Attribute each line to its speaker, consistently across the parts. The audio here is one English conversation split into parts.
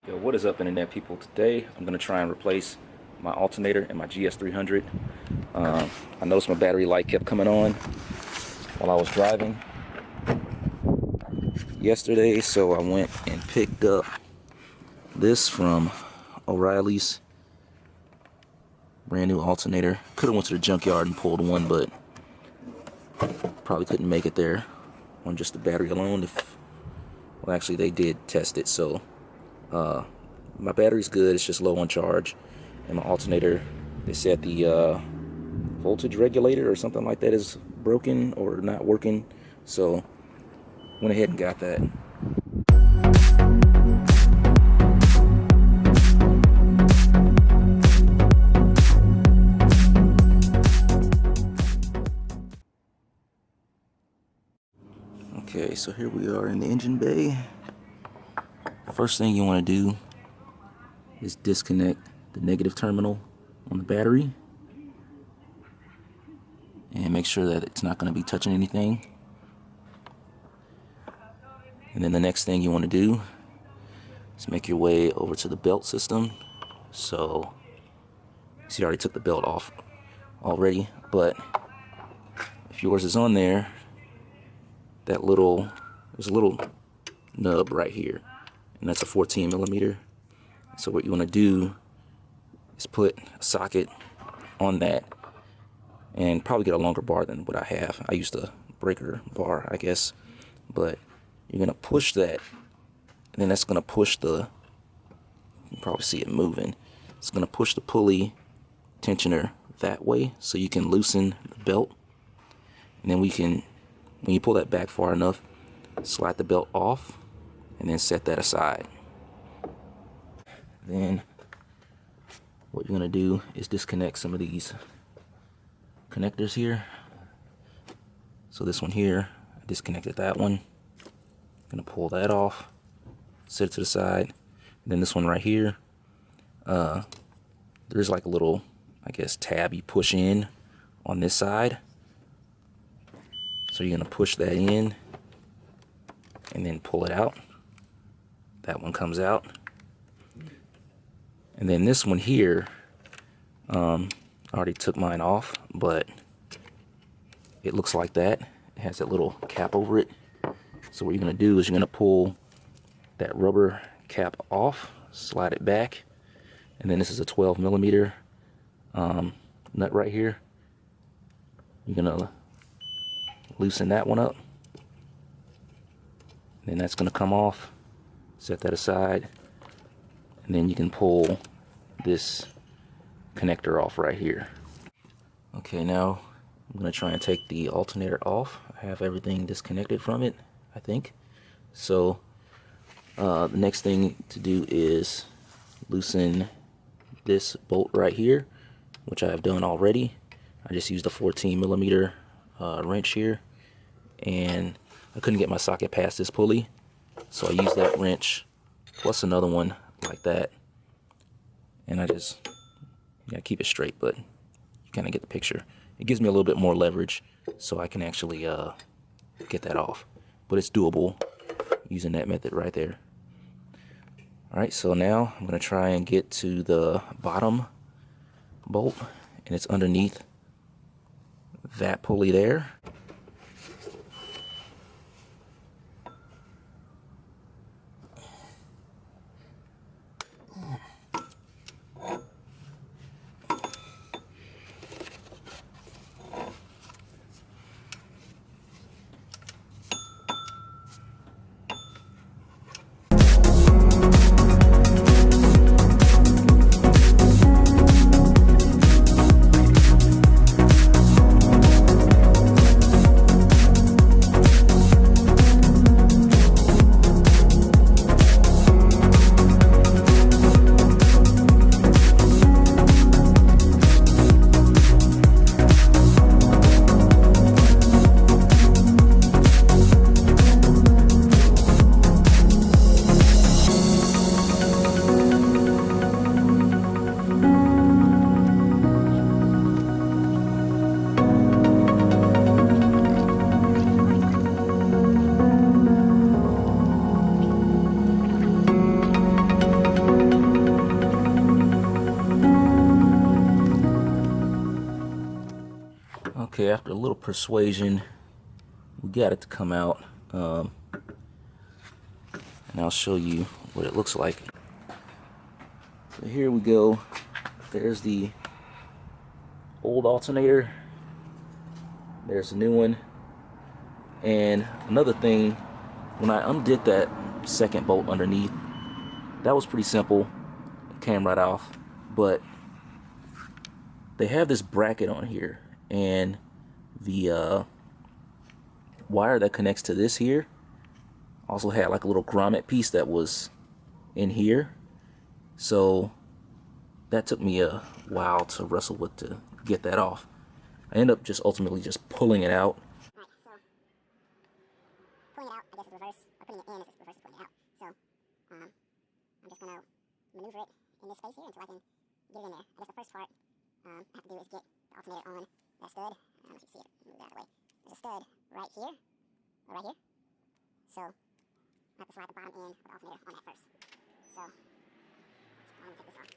Speaker 1: Yo, what is up, internet people? Today I'm going to try and replace my alternator in my GS300. I noticed my battery light kept coming on while I was driving yesterday, so I went and picked up this from O'Reilly's. Brand new alternator. Could have went to the junkyard and pulled one, but probably couldn't make it there on just the battery alone. Well, actually they did test it, so my battery's good, it's just low on charge. And my alternator, they said the voltage regulator or something like that is broken or not working, so went ahead and got that. Okay, so here we are in the engine bay. First thing you want to do is disconnect the negative terminal on the battery and make sure that it's not going to be touching anything. And then the next thing you want to do is make your way over to the belt system. So see, I already took the belt off already, but if yours is on there, there's a little nub right here, and that's a 14 millimeter. So what you want to do is put a socket on that and probably get a longer bar than what I have. I used a breaker bar, I guess, but you're going to push that, and then that's going to push you can probably see it moving. It's going to push the pulley tensioner that way so you can loosen the belt, and then when you pull that back far enough, slide the belt off and then set that aside. Then what you're going to do is disconnect some of these connectors here. So this one here, I disconnected that one. I'm going to pull that off, set it to the side. And then this one right here, there's like a little, I guess, tab you push in on this side. So you're going to push that in and then pull it out. That one comes out. And then this one here, I already took mine off, but it looks like that. It has that little cap over it. So what you're going to do is you're going to pull that rubber cap off, slide it back, and then this is a 12 millimeter nut right here. You're going to loosen that one up, and then that's going to come off. Set that aside, and then you can pull this connector off right here. Okay, now I'm going to try and take the alternator off. I have everything disconnected from it, I think. So the next thing to do is loosen this bolt right here, which I have done already. I just used a 14 millimeter wrench here, and I couldn't get my socket past this pulley, so I used that wrench plus another one like that, and I just keep it straight, but you kind of get the picture. It gives me a little bit more leverage so I can actually get that off, but it's doable using that method right there. Alright, so now I'm going to try and get to the bottom bolt, and it's underneath that pulley there. Okay, after a little persuasion, we got it to come out. And I'll show you what it looks like. So here we go. There's the old alternator. There's the new one. And another thing, when I undid that second bolt underneath, that was pretty simple. It came right off. But they have this bracket on here, and the wire that connects to this here also had like a little grommet piece that was in here. So that took me a while to wrestle with to get that off. I ended up just ultimately just pulling it out.
Speaker 2: Alright, so pulling it out, I guess is reverse, or putting it in is reverse is pulling it out. So I'm just going to maneuver it in this space here until I can get it in there. I guess the first part I have to do is get the alternator on that stud. I don't know if you see it, move it out of the way. There's a stud right here, or right here. So I have to slide the bottom end of the alternator on that first. So I'm going to take this off.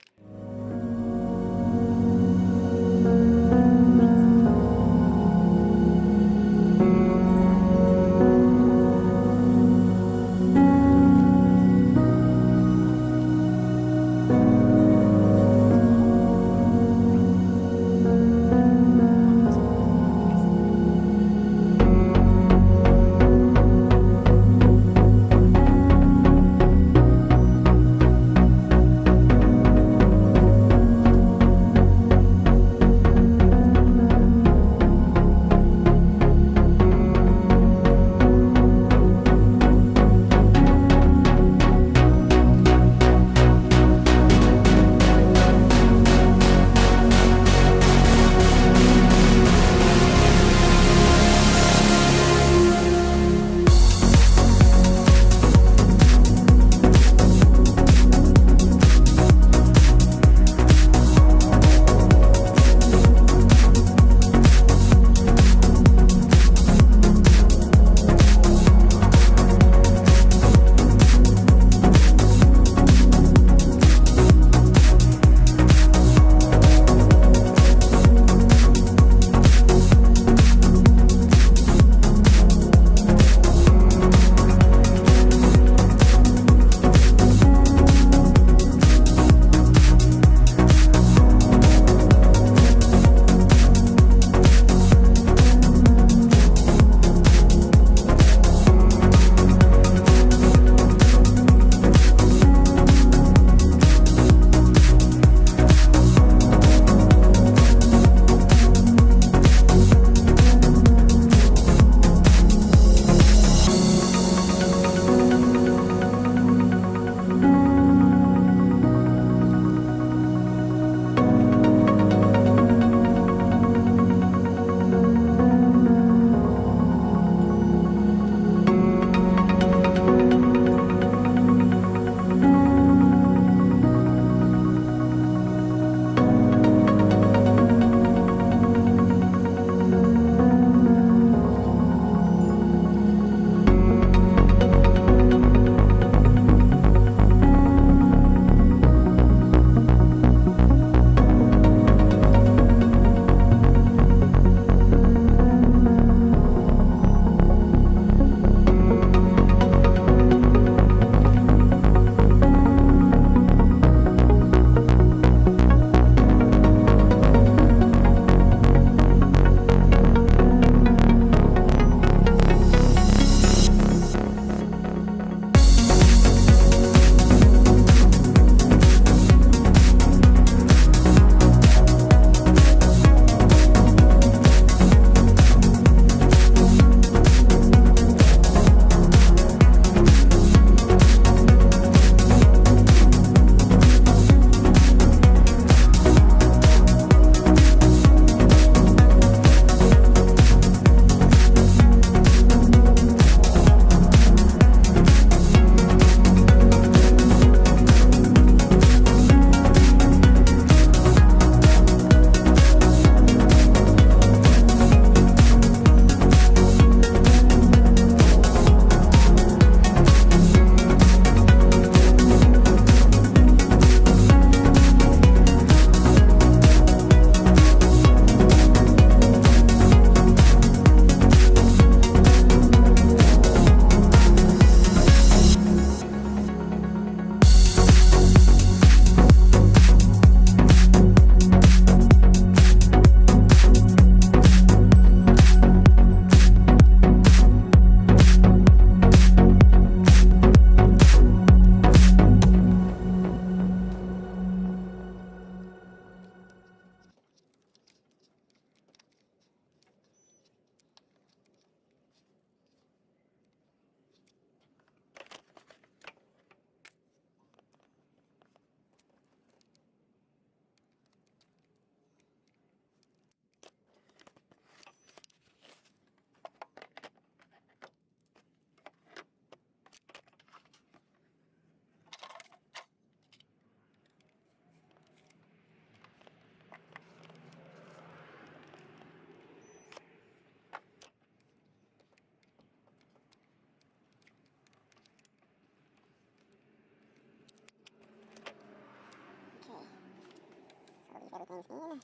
Speaker 2: everything's in. 1,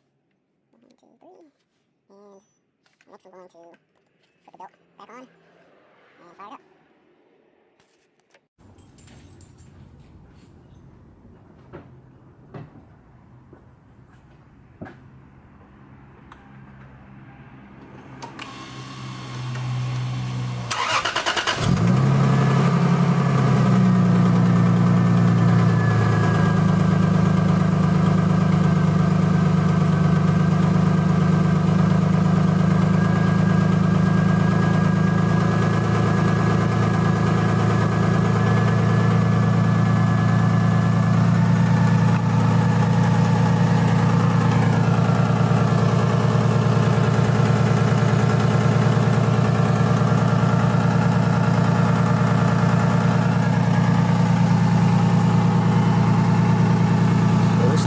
Speaker 2: 2, 3. And next I'm going to put the belt back on and fire it up.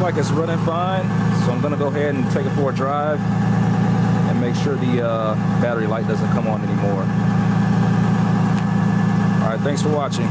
Speaker 1: Like it's running fine, so I'm gonna go ahead and take it for a drive and make sure the battery light doesn't come on anymore. All right, thanks for watching.